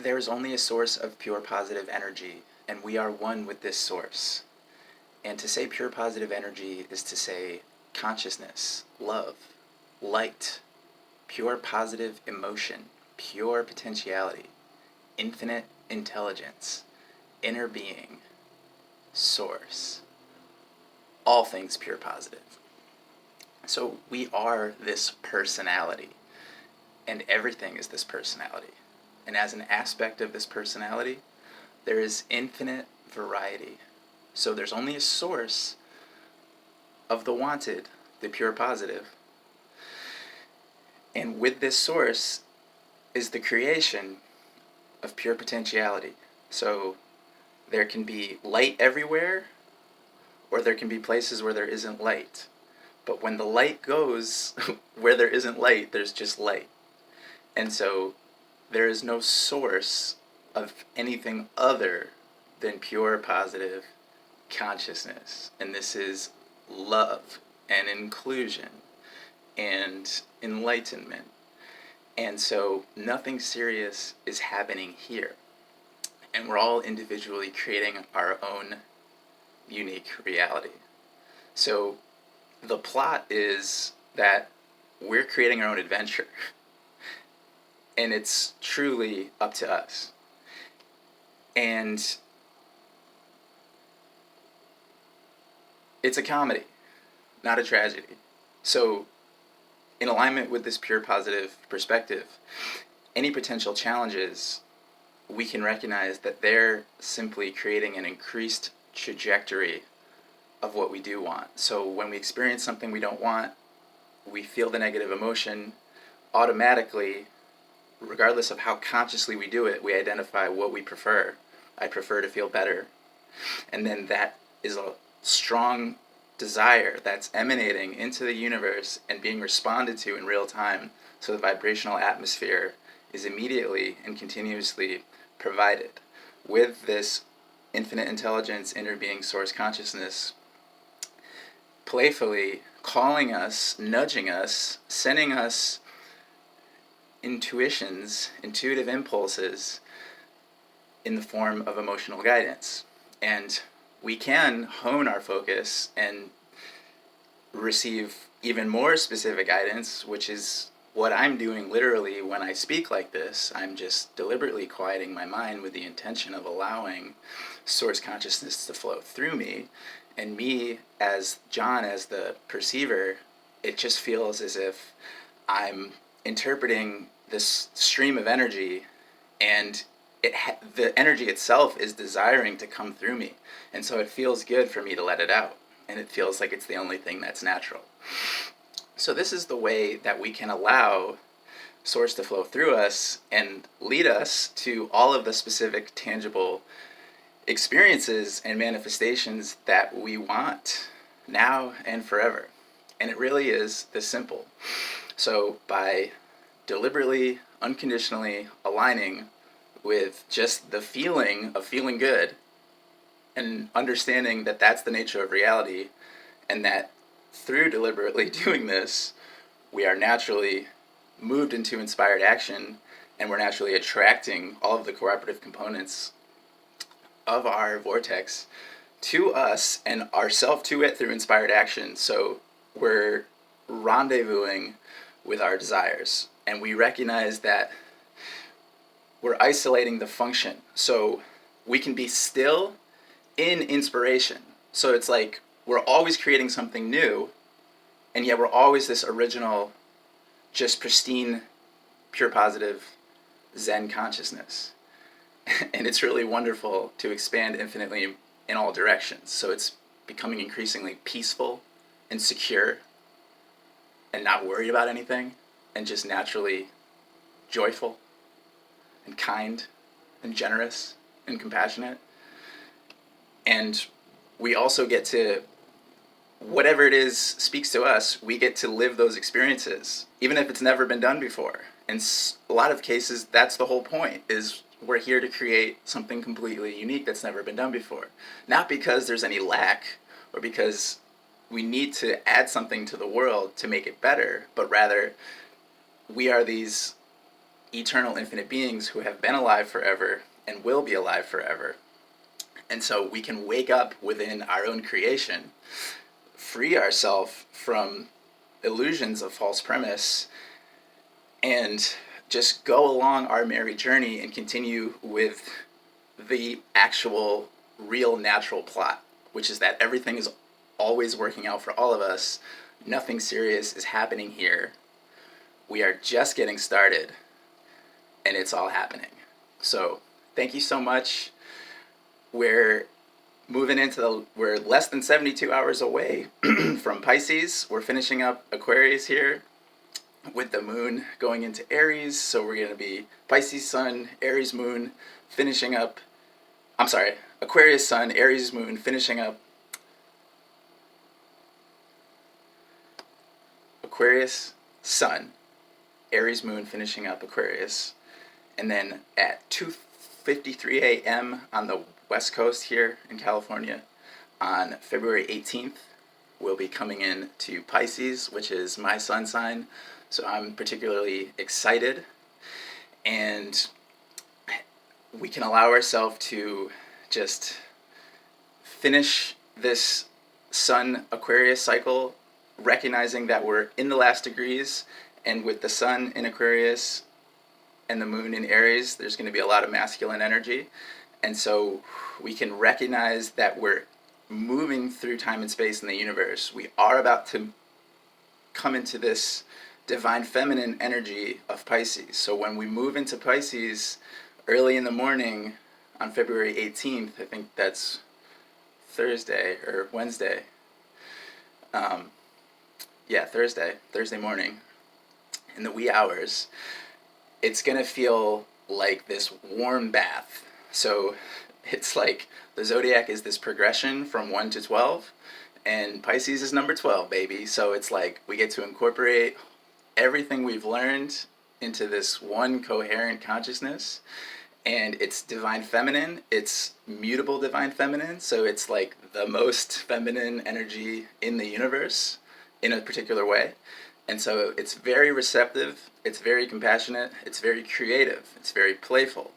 There is only a source of pure positive energy, and we are one with this source. And to say pure positive energy is to say consciousness, love, light, pure positive emotion, pure potentiality, infinite intelligence, inner being, source, all things pure positive. So we are this personality, and everything is this personality. And as an aspect of this personality, there is infinite variety. So there's only a source of the wanted, the pure positive. And with this source is the creation of pure potentiality. So there can be light everywhere, or there can be places where there isn't light. But when the light goes where there isn't light, there's just light. And so there is no source of anything other than pure positive consciousness. And this is love and inclusion and enlightenment. And so nothing serious is happening here. And we're all individually creating our own unique reality. So the plot is that we're creating our own adventure. And it's truly up to us. And it's a comedy, not a tragedy. So in alignment with this pure positive perspective, any potential challenges, we can recognize that they're simply creating an increased trajectory of what we do want. So when we experience something we don't want, we feel the negative emotion, automatically, regardless of how consciously we do it, we identify what we prefer. I prefer to feel better. And then that is a strong desire that's emanating into the universe and being responded to in real time. So the vibrational atmosphere is immediately and continuously provided with this infinite intelligence, inner being, source consciousness, playfully calling us, nudging us, sending us intuitions, intuitive impulses in the form of emotional guidance. And we can hone our focus and receive even more specific guidance, which is what I'm doing literally when I speak like this. I'm just deliberately quieting my mind with the intention of allowing source consciousness to flow through me. And me, as John, as the perceiver, it just feels as if I'm interpreting this stream of energy, and the energy itself is desiring to come through me. And so it feels good for me to let it out. And it feels like it's the only thing that's natural. So this is the way that we can allow source to flow through us and lead us to all of the specific tangible experiences and manifestations that we want now and forever. And it really is this simple. So by deliberately, unconditionally aligning with just the feeling of feeling good and understanding that that's the nature of reality, and that through deliberately doing this, we are naturally moved into inspired action, and we're naturally attracting all of the cooperative components of our vortex to us and ourself to it through inspired action. So we're rendezvousing with our desires, and we recognize that we're isolating the function. So we can be still in inspiration. So it's like we're always creating something new, and yet we're always this original, just pristine, pure positive Zen consciousness. And it's really wonderful to expand infinitely in all directions. So it's becoming increasingly peaceful and secure and not worried about anything, and just naturally joyful and kind and generous and compassionate. And we also get to, whatever it is speaks to us, we get to live those experiences, even if it's never been done before. In a lot of cases, that's the whole point, is we're here to create something completely unique that's never been done before. Not because there's any lack, or because we need to add something to the world to make it better, but rather we are these eternal infinite beings who have been alive forever and will be alive forever. And so we can wake up within our own creation, free ourselves from illusions of false premise, and just go along our merry journey and continue with the actual real natural plot, which is that everything is always working out for all of us. Nothing serious is happening here. We are just getting started, and it's all happening. So thank you so much. We're we're less than 72 hours away from Pisces. We're finishing up Aquarius here with the moon going into Aries. So we're going to be Pisces Sun, Aries Moon, finishing up, Aquarius Sun, Aries Moon, finishing up Aquarius Sun, Aries Moon, finishing up Aquarius. And then at 2:53 a.m. on the West Coast here in California, on February 18th, we'll be coming in to Pisces, which is my sun sign. So I'm particularly excited, and we can allow ourselves to just finish this Sun Aquarius cycle, recognizing that we're in the last degrees, and with the Sun in Aquarius and the Moon in Aries, there's going to be a lot of masculine energy. And so we can recognize that we're moving through time and space in the universe. We are about to come into this divine feminine energy of Pisces. So when we move into Pisces early in the morning on February 18th, I think that's Thursday or Wednesday. Thursday morning in the wee hours, it's going to feel like this warm bath. So it's like the zodiac is this progression from 1 to 12, and Pisces is number 12, baby. So it's like we get to incorporate everything we've learned into this one coherent consciousness, and it's divine feminine. It's mutable divine feminine, so it's like the most feminine energy in the universe in a particular way. And so it's very receptive, it's very compassionate, it's very creative, it's very playful.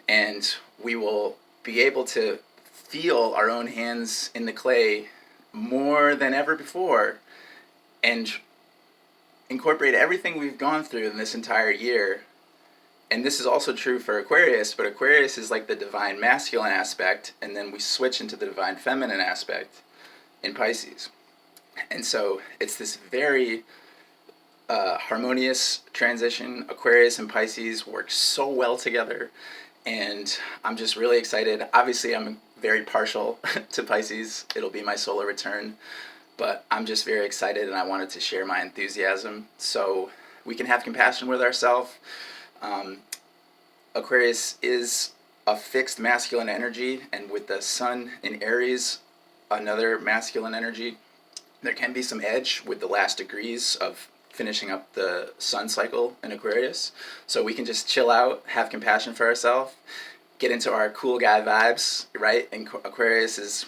And we will be able to feel our own hands in the clay more than ever before, and incorporate everything we've gone through in this entire year. And this is also true for Aquarius, but Aquarius is like the divine masculine aspect, and then we switch into the divine feminine aspect in Pisces. And so it's this very harmonious transition. Aquarius and Pisces work so well together, and I'm just really excited. Obviously, I'm very partial to Pisces. It'll be my solar return, but I'm just very excited, and I wanted to share my enthusiasm so we can have compassion with ourselves. Aquarius is a fixed masculine energy, and with the Sun in Aries, another masculine energy, there can be some edge with the last degrees of finishing up the Sun cycle in Aquarius. So we can just chill out, have compassion for ourselves, get into our cool guy vibes, right? And Aquarius is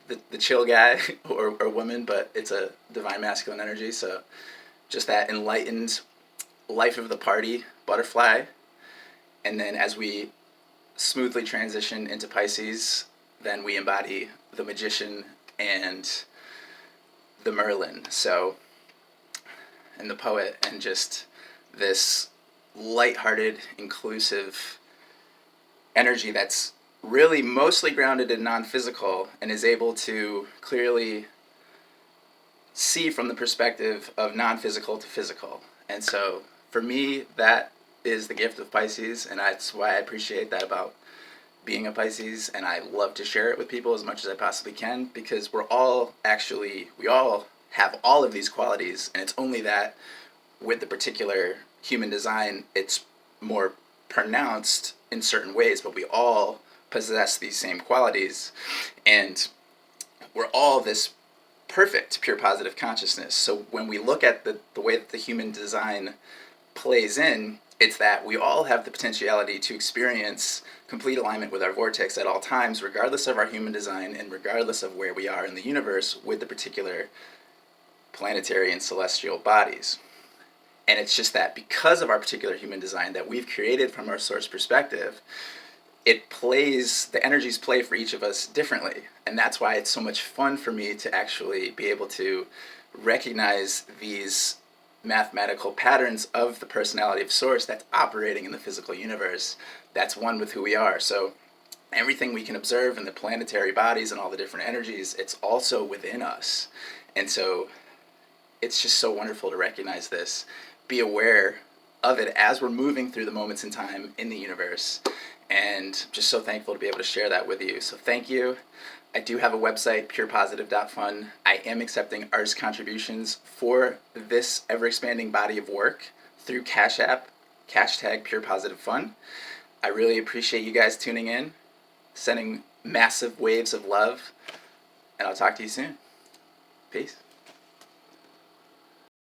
the chill guy or woman, but it's a divine masculine energy. So just that enlightened life of the party butterfly. And then as we smoothly transition into Pisces, then we embody the magician and the Merlin, and the poet, and just this lighthearted, inclusive energy that's really mostly grounded in non-physical and is able to clearly see from the perspective of non-physical to physical. And so for me, that is the gift of Pisces, and that's why I appreciate that about being a Pisces, and I love to share it with people as much as I possibly can, because we all have all of these qualities, and it's only that with the particular human design, it's more pronounced in certain ways, but we all possess these same qualities, and we're all this perfect pure positive consciousness. So when we look at the way that the human design plays in, it's that we all have the potentiality to experience complete alignment with our vortex at all times, regardless of our human design and regardless of where we are in the universe with the particular planetary and celestial bodies. And it's just that because of our particular human design that we've created from our source perspective, the energies play for each of us differently. And that's why it's so much fun for me to actually be able to recognize these mathematical patterns of the personality of source that's operating in the physical universe, that's one with who we are. So everything we can observe in the planetary bodies and all the different energies, it's also within us. And so it's just so wonderful to recognize this, be aware of it as we're moving through the moments in time in the universe, and just so thankful to be able to share that with you. So thank you. I do have a website, purepositive.fun. I am accepting artist contributions for this ever-expanding body of work through Cash App, hashtag purepositivefun. I really appreciate you guys tuning in, sending massive waves of love, and I'll talk to you soon. Peace.